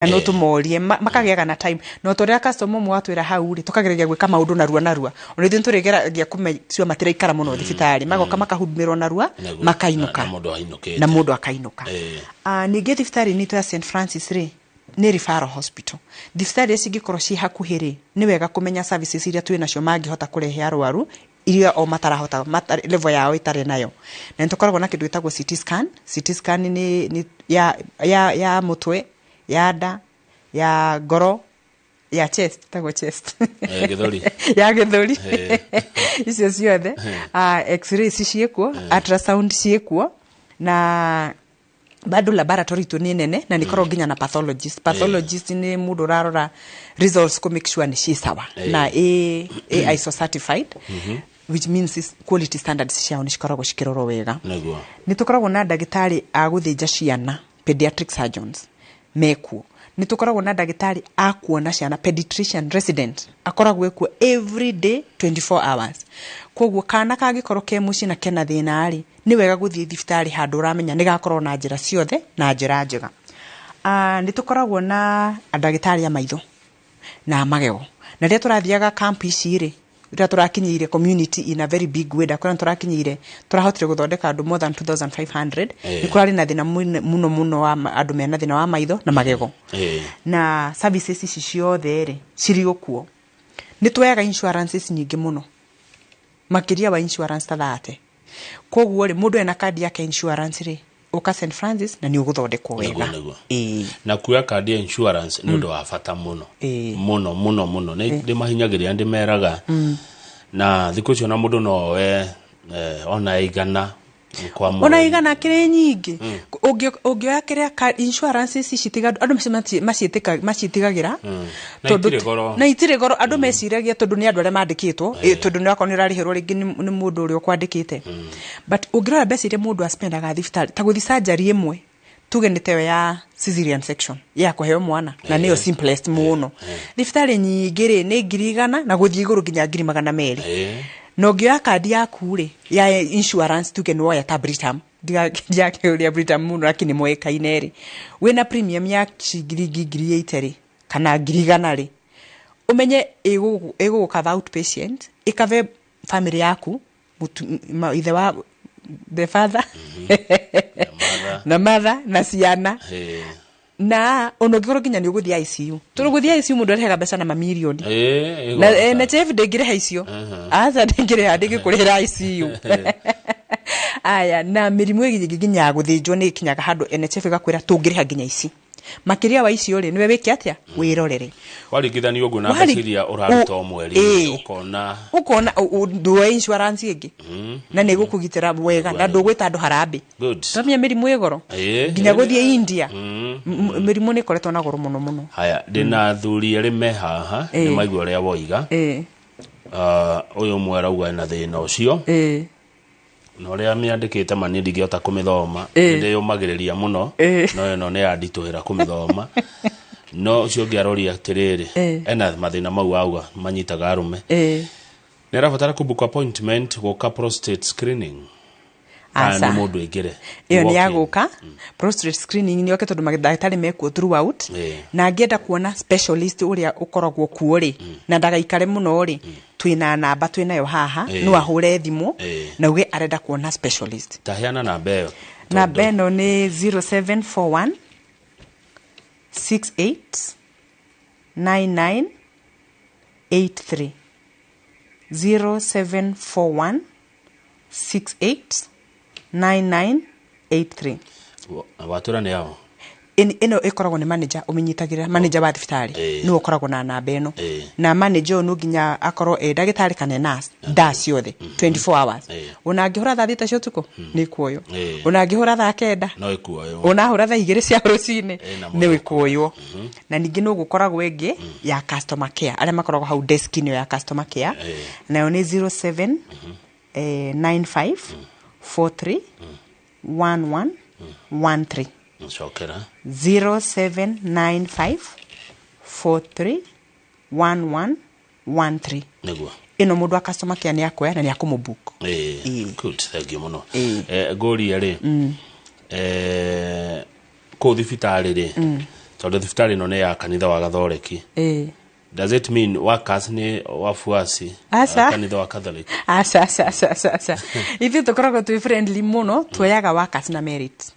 no tumorie makagiaga na time no torĩa customer mwatwira hau ri tukagereria gwika maundu narua ona ithu turigeragia kumecio matira ikara muno thibitari magoka makahudumirwo narua makainuka na mundu akainuka ningi thibitari ni to ya St Francis ri ni referral hospital thibitari icingikoro ci hakuhiri ni wega kumenya services iria twina cio mangihota kurehe arwaru iria o matarahota level yao itare nayo na nitukoragwo na kindu gitagwo CT scan ni ya mutwe ya nda ya ngoro ya chest tagwo chest githori ya githori icio ciothe x-ray ciekuo ultrasound ciekuo na bado laboratory tu ni nene na nikoro nginya na pathologist ni mundu rarora results ko make sure ni sawa na ISO certified which means is quality standards ciao ni cikoragwo cikirorwo wega ni tukoragwo na ndagitari a guthinja ciana pediatric surgeons mekuo ni tukoragwo na ndagitari akuona ciana pediatrician resident akoragwo ekuo every day 24 hours koguo kana kangikoro ke muci na kena thina ari ni wega guthie thibitari handu uramenya ni gakorwo na njira ciothe na njira njega ni tukoragwo na ndagitari ya maitho na magego na ria turathiaga camp ici ri ria turakinyire community in a very big way dakora turakinyire turahotire guthondeka andu more than 2500 ni kurari na thina muno wa andu mena thina wa maitho na magego na services ici ciothe ri ciri okuo ni twayaga insurances nyingi muno makiria wa insurance ta thate koguo ri mundu ena card yake insurance ri uka St Francis na ni uguthondekwo wega na kuya card ya insurance ni undu wa bata muno muno ni mahinyagiria ndi meraga na thikũ cio na mundu no we ona igana kwa mo ona igana kire nyingi ungioya kire insurance ici citiga andu macitigagira tondu na itire goro andu meciragia tondu ni andu are mandikitwo tondu ni akoni rarihirwo ringi ni mundu uri kwandikite but ungirora mbeca iria mundu aspendaga thibitari ta guthi surgery imwe tuge ni tewe ya cesarean section ya kuheo mwana na niyo simplest muno thibitari nyingi ri ni 100 na guthi iguru nginya 200 no ngioya kadi yaku ri ya insurance tuge no ya Britam yake uri Britam muno lakini mwekaine ri wena premium ya ngiri 8 ri kana 100 ri umenye ego cover outpatient ikave family yaku ithe wa the father na mother na ciana na onogoro ginya ni uguthi ICU turuguthi ICU mundu arehega mbeca na mamilioni na NHIF ndengire icio aza ndengire handingi kurihira ICU aya na mirimu igi ginya guthinjwo ni kinyaga handu NHIF gakwira tungiriha ginya ici makiria wa icio ri niwe wiki atia wirorere warigithani ugu na basiria uraruta omweri ukona duwe insurance igi na ni gukugitira wega na ndugwita andu harambi tamia mirimu igoro ginya guthie India mirimu ni koretwo na goro muno haya ndina thuri ari me haha ni maigua ria woiga uyu mwera uga na thina ucio no ria miandikite mani ndigihota kumithoma ndi yumagiriria muno no no ni andituhira kumithoma no ucio ngiaroria atiriri ena mathina mau auga manyitaga arume ni rabatara kubook appointment goka prostate screening asa mundu igire iyo ni yaguka prostate screening ni yoke tondu magdagitari mekuo throughout na ngienda kuona specialist uria ukoragwo kuori na ndagaikare muno ri twina namba twinayo haha no ahure thimu na uge arenda kuona specialist tahiana namba iyo namba eno ni 0741 68 9983 0741 68 9983 watura ni yao eno ikoragwo ni manager umenyitagira manager wa thibitari no ukoragwo na namba eno na manager no nginya akorwo ndagitari kana nurse nda ciothe 24 hours ona ngihura tha thita cio tuko ni kuoyo ona ngihura tha kenda no ikuoyo ona hura tha 2 cia rucine ni wikuoyo na ningi no gukoragwo engi ya customer care aria makoragwo hau desk ino ya customer care nayo ni 07 95 43 1113 Shokera 0795 43 1113 negwa ino mundu wa customer care ni akoya na ni akumubook good thank you muno gori ari ko thibitari ri tondu thibitari no ne ya kanitha wa Gathoreki does it mean workers ni wafuasi kanitha wa Catholic asa ithi tukoragwo twi friendly muno tuoyaga workers na merit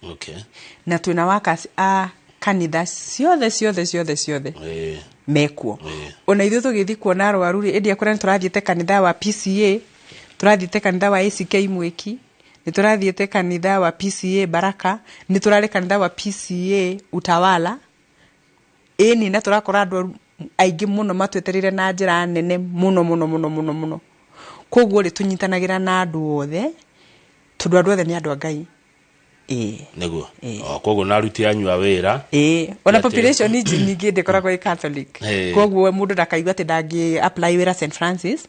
na twina workers kanitha ciothe mekuo ona ithuĩ tũgĩthi kuona arwaru rĩ endia kũrĩa tũrathiĩte kanitha wa PCA tũrathiĩte kanitha wa ACK Mwiki ni tũrathiĩte kanitha wa PCA Baraka ni tũrarĩ kanitha wa PCA Utawala eni na tũrakora andũ aingĩ muno matwetereire na njĩra nene muno koguo rĩ tũnyitanagĩra na andũ othe tondũ andũ othe nĩ andũ a Ngai neguo koguo na aruti anyu a wĩra ona population nyingĩ ndĩkoragwo ĩ Catholic koguo mũndũ ndakaigua atĩ ndangi apply wĩra St Francis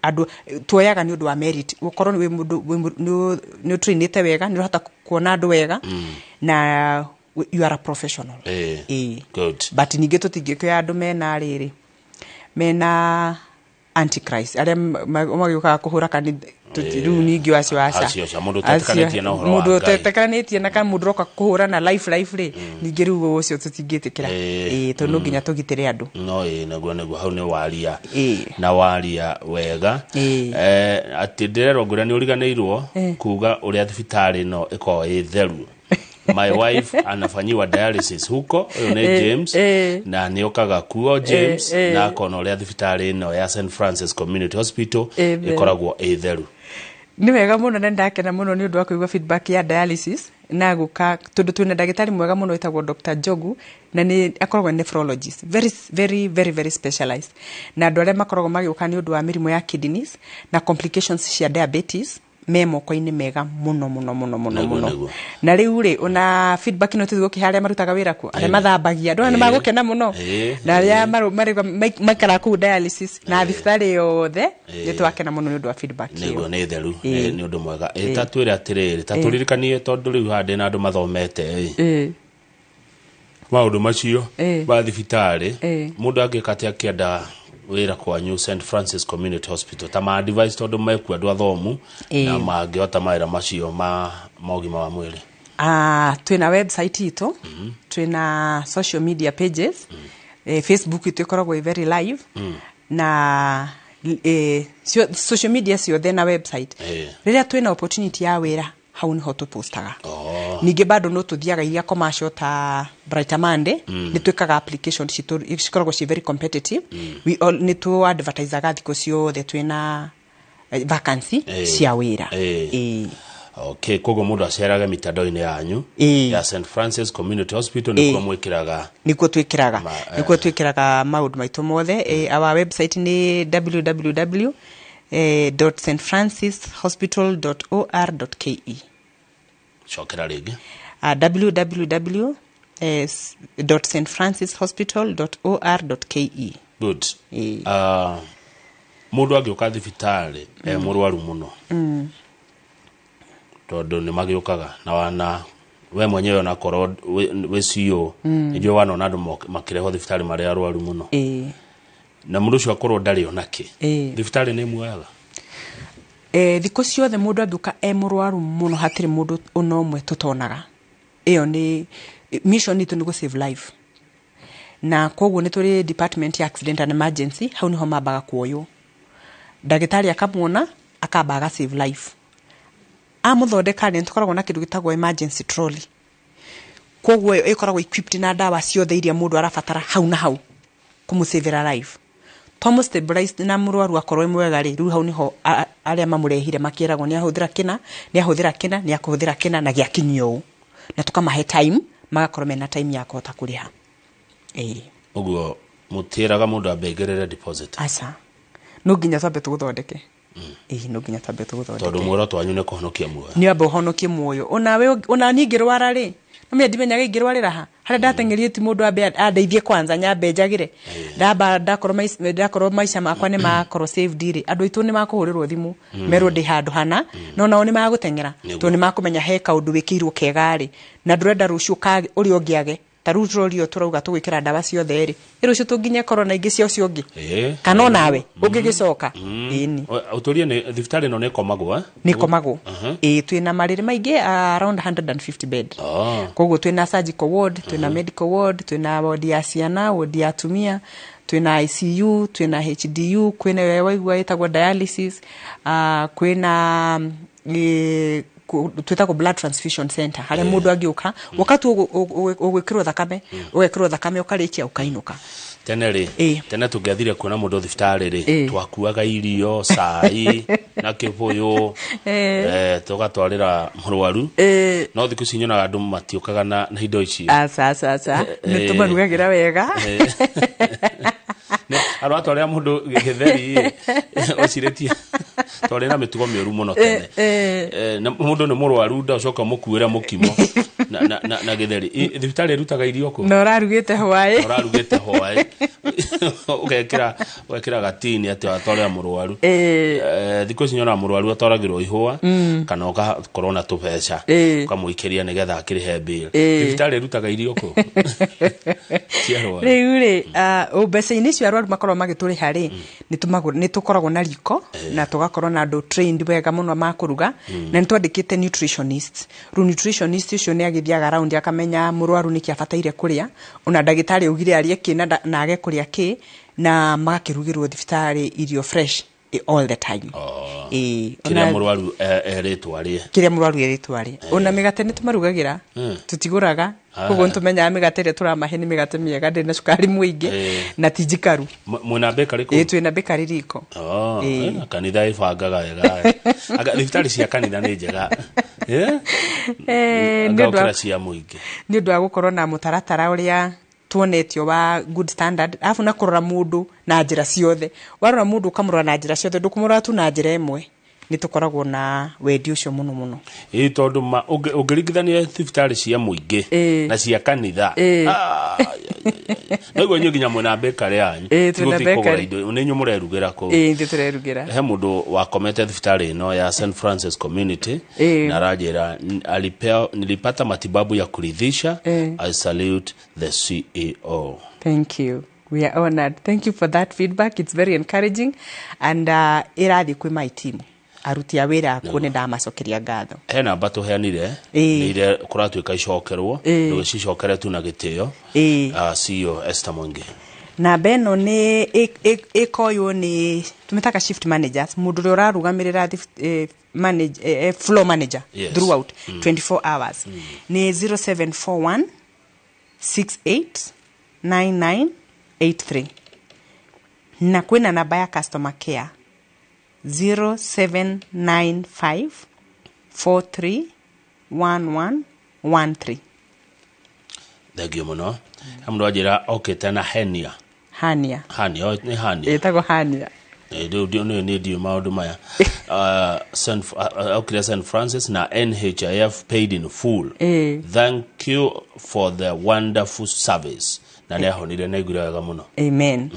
andũ tuoyaga nĩ ũndũ wa merit ũkorwo nĩ mũndũ nĩ trainĩte wega nĩ ũhota kuona andũ wega na you are a professional good but ningĩ tũtingĩkĩoya andũ mena antichrist arĩa magĩũkaga kũhũra kanitha rĩu ningĩ acio mũndũ ũtetekanĩtie na kana mũndũ roka kũhũra na life rĩ ningĩ rĩu ũcio tũtingĩtĩkĩra tondũ no nginya tũgitĩre andũ naguo hau nĩ waria na waria wega atĩ ndĩrerwo ngũrĩa nĩ ũriganĩirwo kuga ũrĩa thibitarĩ no ĩkoragwo ĩ theru my wife anafanyiwa dialysis huko ni James na niokaga kuo James na akona ũrĩa thibitarĩ no ya St Francis Community Hospital ikoragwo itheru ni wega muno na ndakena muno ni ũndũ wa kũigua feedback ya dialysis na guka tondu twina ndagĩtarĩ mwega muno wĩtagwo Dr. Jogu na ni akoragwo nephrologist very specialized na andũ arĩa makoragwo magĩũka ni ũndũ wa mĩrimũ ya kidneys na complications cia diabetes memo-koinĩ mega muno na rĩu rĩ ona feedback no tũthũki harĩa marutaga wĩra ku arĩa mathambagia andũ nĩ magũkena muno na arĩa maikara ku dialysis na thibitarĩ yothe nĩ twakena muno nĩ ũndũ wa feedback ĩyo nĩ theru nĩ ũndũ mwega tatwĩra atĩrĩrĩ tatũririkanie tondũ rĩu handĩ na andũ mathomete maũndũ macio ma thibitarĩ mũndũ angĩkate akĩenda wĩra kwanyu St Francis Community Hospital ta ma advice tondu meku andu athomu na mangĩhota mawĩra macio ma ũgima wa mwĩrĩ twina website ito twina social media pages Facebook ito ikoragwo very live na social media ciothe na website rĩrĩa twina opportunity ya wĩra hau niho tupostaga ningĩ bado no tuthiaga iria commercial ta Bright Monday ni twikaga application cikoragwo ci very competitive we all ni to advertise thikũ ciothe twina vacancy cia wĩra okay kogo mũndũ acerage mitandao-inĩ yanyu ya St Francis Community Hospital nikuo twikiraga maũndũ maitũ mothe our website ni www.stfrancishospital.or.ke shokera rĩngĩ www.stfrancishospital.or.ke good mũndũ angĩũka thibitarĩ mũrwaru mũno tondũ nĩ magĩũkaga na wana we mwenyewe na korwo wĩcio nĩjue wana andũ makĩreho thibitarĩ marĩa arwaru mũno na mũndũ ũcio akorwo ndarĩ onake thibitarĩ nĩ muoyaga thikũ ciothe mũndũ angĩũka mũrwaru mũno hatirĩ mũndũ ona ũmwe tũtonaga ĩyo nĩ mission itũ nĩ save life na koguo nĩ tũrĩ department ya accident and emergency hau niho mambaga kuoywo ndagĩtarĩ akamuona akabaga save life mũthondeka nĩ tũkoragwo na kĩndũ gĩtagwo emergency trolley koguo ĩkoragwo equipped na ndawa ciothe iria mũndũ arabatara hau na hau kũmũsavera life Thomas stabilized na mũrwaru akorwo mwega rĩ rĩu hau niho arĩa mamũrehire makĩragwo nĩ ahũthĩra kĩna nĩ akũhũthĩra kĩna na gĩakinyio na tukamahe time magakorwo mena time ya kũhota kũrĩha ũguo mũtĩraga mũndũ ambengerere deposit no nginya twambe tũgũthondeke no nginya twambe tũgũthondeke tondũ muoroto wanyu nĩ kũhonokia muoyo nĩ amba ũhonokie muoyo ona ningĩ rwara rĩ no ndimenyaga ingĩrwarĩra ha harĩa ndatengerie ti mũndũ ambe andeithie kwanza nyambe njagire ndakorwo maica makwa nĩ makorwo saved rĩ andũ aitũ nĩ makũhũrĩrwo thimũ merwo ndĩ handũ hana no nao nĩ magũtengera tondũ nĩ makũmenya he kaũndũ wĩkĩirwo kega rĩ na ndũrenda rũciũ ũrĩa ũngĩage taru trorio turauga tugwikira ndawa ciothe ri irucio tunginya corona ingi cio cio ngi kana nawe ungigicoka ini uturie ni thibitari no nekomagwo nikomagwo twina mariri maingi around 150 bed koguo twina surgical ward twina medical ward twina ward ya ciana ward ya atumia twina ICU twina HDU kwina waigua itagwo dialysis kwina twitagwo blood transfusion center haria mundu agiuka wakati ugwikirwo thakame ukarikia ukainuka tene tungiathire kuona mundu thibitari ri twakuaga irio cai na kibuyu tugatwarira murwaru no thiku cinyonaga andu matiukaga na indo ici ni tumarugagira wega aro atwaria mundu githeri ociretie twarira mitugo miuru muno tene na mundu ni murwaru ndacoka mukuira mukimo na githeri thibitari rutaga irio ko no rarugite hwae ukekira gatini ati atwaria murwaru thiku cinyona murwaru atwaragirwo ihua kana ugakorwo na tubeca ukamuikiria nigetha akirihe bill thibitari rutaga irio ko riu ubeca-ini cio arwaru makorwo magituriha ri ni tukoragwo na riko na tugakorwo na andu trained wega muno makuruga na nitwandikite nutritionist nutritionist ucio ni agithiaga round akamenya murwaru niki abataire kuria ona ndagitari ugire arie kina na age kuria ki na makirugirwo thibitari irio fresh all the time kiria murwaru eritwari ona migate ni tumarugagira tutiguraga koguo ntumenya migate ri turamahe ni migate miega ndi na cukari muingi na tijikaru mwina bakery ko twina bakery riko kanitha ibangaga wega thibitari cia kanitha ni njega ngakira cia muingi ni ndu agukorwo na mutaratara uria tuonetio wa good standard afu na kurora mundu na njira ciothe warora mundu ukamurora na njira ciothe ndukumurora tu na njira imwe ni tukoragwo na wendi ucio muno tondu ungiringithania thibitari cia muingi na cia kanitha niguo nginya mwena bakery yanyu bakery ninyu murerugira ko turerugira he mundu wakomete thibitari ino ya St Francis Community na rajira nilipata matibabu ya kuridhisha. I salute the CEO. Thank you. We are honored. Thank you for that feedback. It's very encouraging and irathi kwi my team aruti a wira kuone ndamacokeria ngatho he namba tuheanire ni ile kuratuika icokerwo ndu cicokere tu na gitio CEO Esther Mwangi namba eno ni ikoyo ni tumetaka shift managers mundu uri urarugamirira floor manager throughout 24 hours ni 0741 689983 na kwina namba ya customer care 0795431113. Thegio muno amdo ajira oketana henia ni hania etago hania ndio maundu maya St Francis na NHIF paid in full. Thank you for the wonderful service na nehonire negura wega muno. Amen.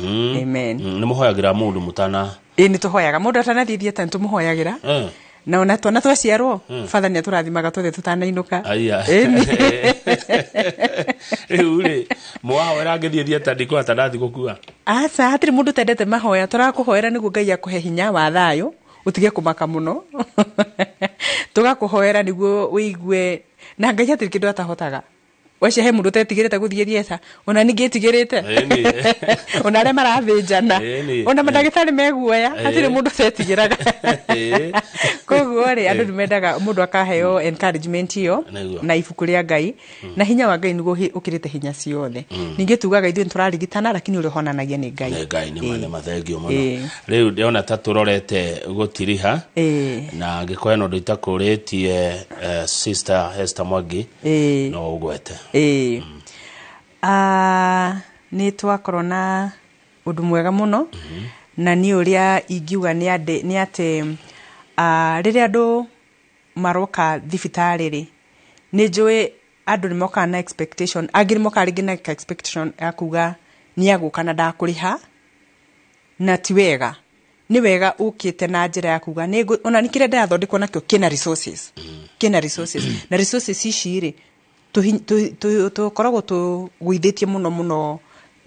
Ni muhoyagira mundu mutana ni tuhoyaga mundu atanathithie tan tumuhoyagira na ona twana twaciarwo father ni turathimaga twethe tutanainuka ule mwawera ngithithie tandiko atanathi gukua hatiri mundu tendete mahoya turakuhoera niguo Ngai akuhe hinya wa thayo utige kumaka muno tugakuhoera niguo wigue na Ngai atiri kindu atahotaga wacha he mundu tetigirete guthie thieta ona ningi tigirete ona re marathinjana ona madagitari meguoya hatire mundu tetigiraga koguo ri andu nimendaga mundu akaheo encouragement iyo na ibuku ria Ngai na hinya wa Ngai niguo ukirite hinya ciothe ningi tugaga ithuĩ turarigitana lakini uri honanagia ni Ngai ni mane mathengio muno riu ndiona ta turorete gutiriha na ngikoya no nditakuritie Sister Esther Mwangi no ugwete ni twakorwo na undu mwega muno na ni uria ingiuga ni ati riria andu maroka thibitari ri ni njui andu ni moka na expectation agiri moka ringi na expectation ya kuga ni aguka na ndakuriha na ti wega ni wega ukite na njira ya kuga ona nikire ndathondekwo nakyo kina resources na resources ici ri tukoragwo tugwithĩtie mũno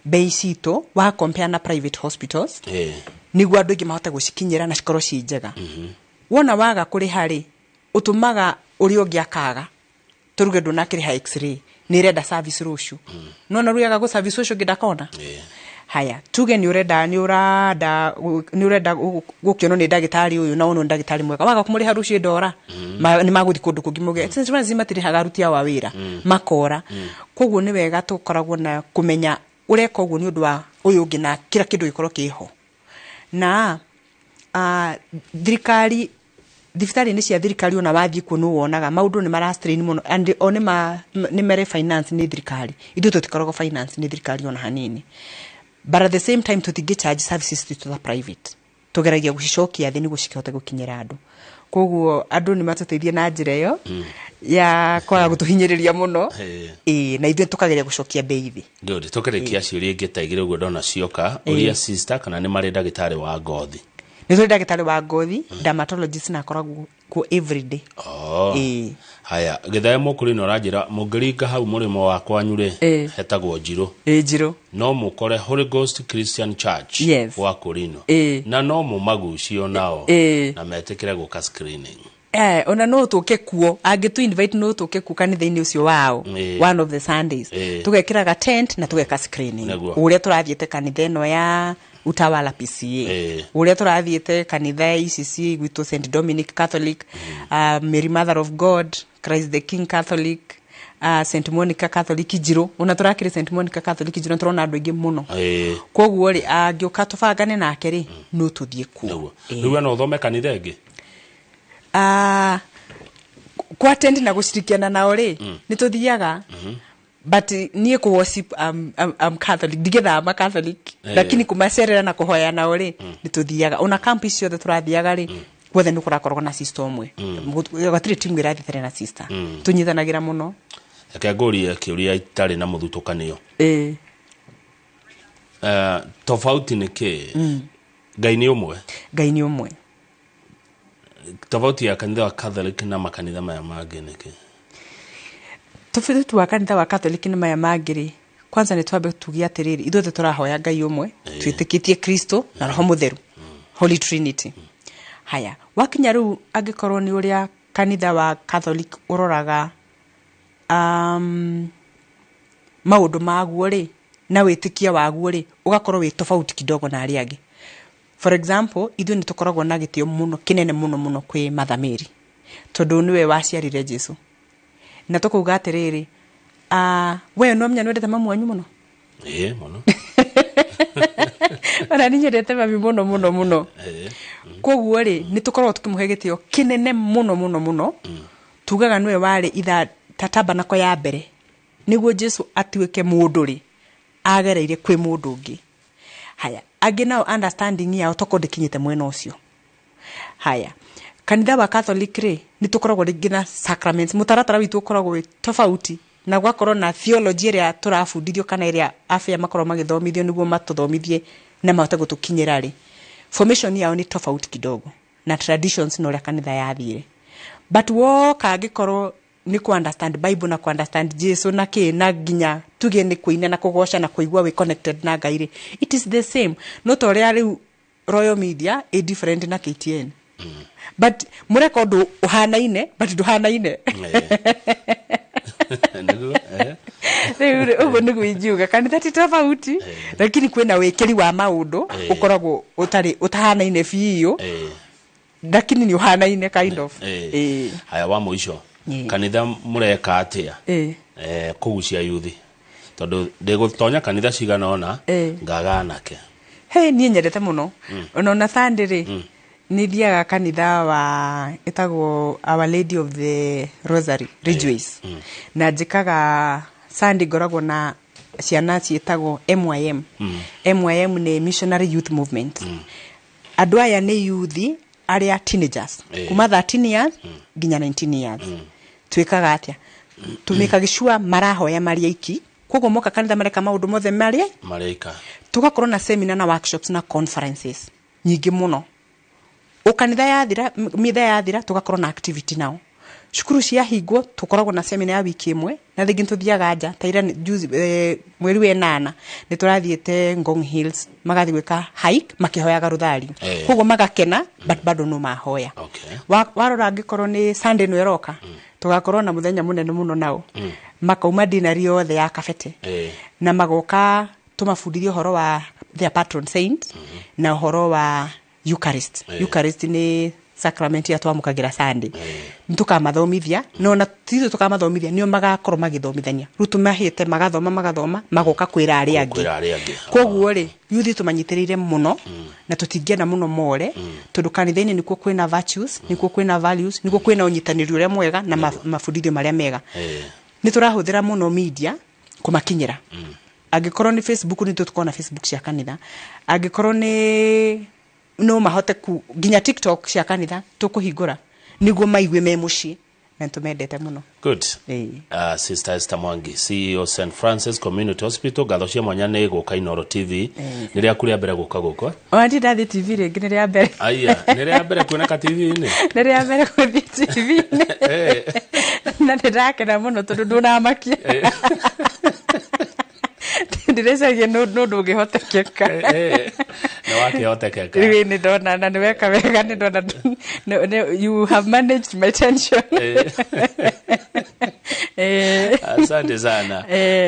bei citũ wa compare na private hospitals nĩguo andũ aingĩ mahote gũcikinyĩra na cikorwo ci njega. Wona waga kũrĩha rĩ ũtũmaga ũrĩa ũngĩ akaga turuge ndũnakĩrĩha x-ray nĩ renda service rũciũ no na rũyaga gũ service rũciũ ngĩndakona. Haya tuge nĩ ũrenda gũkĩonwo nĩ ndagĩtarĩ ũyũ na ono ndagĩtarĩ mwega waga kũmũrĩha rũciũ ndora nĩ magũthi kũndũ kũngĩ mũge expense matirĩhaga aruti a wĩra makora. Koguo nĩ wega tũkoragwo na kũmenya ũreka ũguo nĩ ũndũ wa ũyũ ũngĩ na kila kĩndũ gĩkorwo kĩho. Na thirikari thibitarĩ-inĩ cia thirikari ona wathiĩ kuo nĩ wonaga maũndũ nĩ mara strain mũno and nĩ mere finance nĩ thirikari ithuĩ tũtikoragwo finance nĩ thirikari ona hanini. But at the same time tutingĩ charge services to the private tugeragia gũcicokia thĩ nĩguo cikĩhote gũkinyĩra andũ. Koguo andũ nĩ matũteithia na njĩra ĩyo ya kwaga gũtũhinyĩrĩria mũno na ithuĩ tukageria gũcokia bei thĩ. Good, tũkĩrĩkia ciũria ingĩ ta igĩrĩ ũguo ndona cioka ũria sister kana nĩ marĩ ndagĩtarĩ wa ngothi. Nĩ tũrĩ ndagĩtarĩ wa ngothi dermatologist na akoragwo kuo everyday. Haya gĩthae mũkũrĩ no ranjĩra mũngĩringa hau mũrĩmo wa kwanyu rĩ hetagwo Njirũ. Njirũ no mũkore Holy Ghost Christian Church wa Kũrino na no mũmagucio nao na metĩkĩre gũka screening. Ona no tũke kuo angĩtu invite no tũke kuo kanitha-inĩ ũcio wao one of the Sundays tugekĩraga tent na tugeka screening ũrĩa tũrathiĩte kanitha ĩno ya Utawala PCA ũrĩa tũrathiĩte kanitha ICC gwitũ St Dominic Catholic, Mary Mother of God, Christ the King Catholic, St Monica Catholic Njirũ ona tũrakĩrĩ St Monica Catholic Njirũ tũrona andũ aingĩ mũno. Koguo rĩ angĩũka tũbangane nake rĩ no tũthiĩ kuo. Rĩu no thome kanitha ĩngĩ kwa attend na gũcirikiana nao rĩ nĩ tũthiaga but niĩ ku worship I'm Catholic ndigetha Catholic lakini kumacerera na kuhoya nao rĩ nĩ tũthiaga ona campus ciothe tũrathiaga rĩ guothe nĩ kũrakorwo na sister ũmwe gwatirĩ timu ĩrathiĩ na sister tũnyitanagĩra mũno. Reke ngũrie kĩũria itarĩ na mũthutũkanio. Tofauti nĩ kĩ? Ngai nĩ ũmwe. Ngai nĩ ũmwe. Tofauti ya kanitha wa Catholic na makanitha maya mangĩ nĩ kĩ? Tofauti wa kanitha wa Catholic na maya mangĩ rĩ kwanza nĩ twambe tugie atĩrĩrĩ ithuothe tũrahoya Ngai ũmwe twĩtĩkĩtie Kristo na Roho Mũtheru Holy Trinity. Haya wakinya rĩu angĩkorwo nĩ ũrĩa kanitha wa Catholic ũroraga maũndũ maguo rĩ na wĩtĩkia waguo rĩ ũgakorwo wĩ tofauti kidogo na arĩa angĩ. For example ithuĩ nĩ tũkoragwo na gĩtĩo mũno kĩnene mũno kwĩ Mother Mary tondũ nĩwe waciarire Jesu na tũkauga atĩrĩrĩ we no menya nĩwendete mamu wanyu mũno. Mũno. Ona niĩ nyendete mami mũno. Koguo rĩ nĩ tũkoragwo tũkĩmũhe gĩtĩo kĩnene mũno tugaga nĩwe warĩ itha tabanako ya mbere nĩguo Jesu atuĩke mũndũ rĩ agereire kwĩ mũndũ ũngĩ. Haya angĩ nao understanding yao toko ndikinyite mwena ũcio. Haya kanitha wa Catholic rĩ nĩ tũkoragwo rĩngĩ na sacraments mũtaratara witũ ũkoragwo wĩ tofauti na gwakorwo na theology ĩrĩa tũrabundithio kana ĩrĩa afya makorwo magĩthomithio nĩguo matũthomithie na mahote gũtũkinyĩra rĩ formation yao nĩ tofauti kidogo na traditions no rĩa kanitha yathire. But woka angĩkorwo ni ku understand Bible na ku understand Jesu na kĩ na nginya tuge ni kuina na kugoca na kuigua we connected na Ngai rĩ it is the same no to ria riu Royal Media is different na KTN but mureka ndu uhanaine but nduhanaine ugo niguo ingiuga kanitha ti tofauti lakini kwina wikiri wa maundu ukoragwo utahanaine biũ lakini ni uhanaine kind of haya wa muico kanitha mureka atia kugucia yuthi tondu ndigutonya kanitha cigana ona ngaga nake niĩ nyendete muno ona Sunday ri ni thiaga kanitha wa etagwo Our Lady of the Rosary Rejoice na njikaga Sunday ngoragwo na ciana cietagwo MYM MYM ni Missionary Youth Movement andũ aya ni youthi aria teenagers kuma 13 years nginya 19 years twikaga atia tumikaga gicua marahoya mariaiki koguo moka kanitha mareka maundu mothe marika tugakorwo na seminar na workshops na conferences nyingi muno ukanitha yathira mitha yathira tugakorwo na activity nao cukuru cia hingwo tukoragwo na seminar ya wiki imwe na thingi tuthiaga nja taira mweri wa 8 ni turathiete Ngong Hills magathi gwika hike makihoyaga ruthari koguo magakena but bado no mahoya warora ngikorwo ni Sunday no eroka tugakorwo na muthenya munene muno nao makauma dinari yothe ya kabete na magoka tumafundithio horo wa their patron saint na horo wa Eucharist. Eucharist ni sacrament ya twamukagira Sunday. Ntukaamathomithia no na tithu tukamathomithia nio magakorwo magithomithania. Rutu mahite magathoma magoka kwira ari angi. Koguo ri yuthi tumanyitiriire muno na tutingiana muno more tondu kanitha-ini nikuo kwina virtues, nikuo kwina values, nikuo kwina unyitaniri uria mwega na mafundithio maria mega. Ni turahuthira muno media kumakinyira. Agikorwo ni Facebook ni tutukona Facebook cia kanitha. Agikorwo ni no mahote ku ginya TikTok cia kanitha tukuhingura niguo maigwe me muci na tumendete muno. Good. Sister Esther Mwangi, CEO St Francis Community Hospital, gathocia mwanya ni guka Inoro TV. Ni ria kuria mbere guka guko? Andi ndathi TV ringi ni ria mbere. Aya, ni ria mbere kuoneka TV ni. Ni ria mbere kuthi TV ni. Na ndirakena muno tondu ndunamakia. Ndirecagia no ndungihotekeka. Na wakihotekeka. Ni ndona na ni weka wega ni ndona you have managed my tension. Asante sana.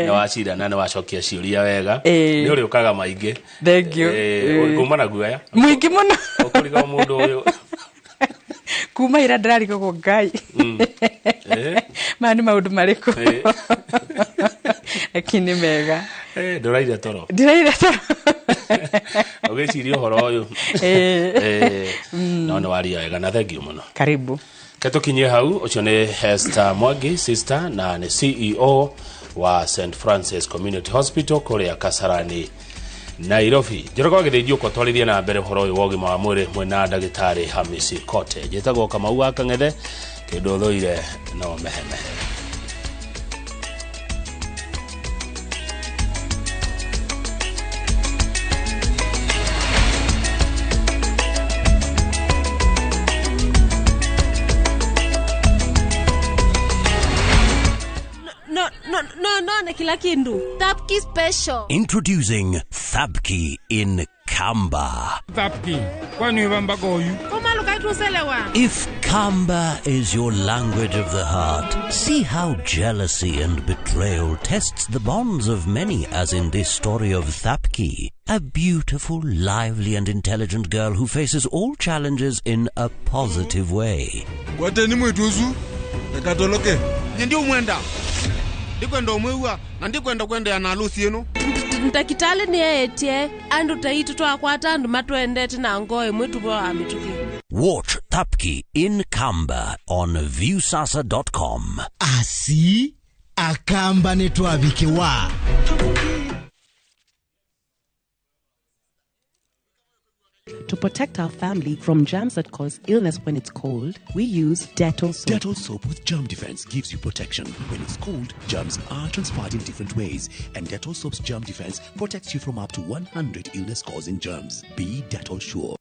Na wacira na wacokia ciuria wega. Ni uri ukaga maingi. Thank you. Kumana guaya. Muingi muno. Ukuriga mundu uyu. Kuma ira ndarariga go Ngai. Mani maundu mariku. Lakini mega. Ndiraire toro. Ndiraire toro. Ogeciria horo uyu. No waria wega na thank you muno. Karibu. Katukinye hau ucio ni Esther Mwangi sister na ni CEO wa St Francis Community Hospital kuria Kasarani Nairobi. Njoroka githithio ko twarithia na mbere horo uyu wogi ma mwiri mwena ndagitari Hamisi Kote. Jetagwo Kamau wa Kang'ethe kindu thoire no mehemehe. No, kila kindu. Thapki special. Introducing Thapki in Kamba. Thapki, kwani wamba goyu? If Kamba is your language of the heart, see how jealousy and betrayal tests the bonds of many, as in this story of Thapki, a beautiful, lively and intelligent girl who faces all challenges in a positive way. Wateni mwetuzu? Ekatoloke. Ndio mwenda. Ndikwenda umwewa na ndikwenda kwenda na harusi yenu. Ntakitale ni etie andu taitu twakwata andu matwendete na ngoe mwetu bwa amituki. Watch Thapki in Kamba on viewsasa.com. Asi akamba netwabikewa. To protect our family from germs that cause illness when it's cold, we use Dettol soap. Dettol soap with germ defense gives you protection. When it's cold, germs are transferred in different ways, and Dettol soap's germ defense protects you from up to 100 illness-causing germs. Be Dettol sure.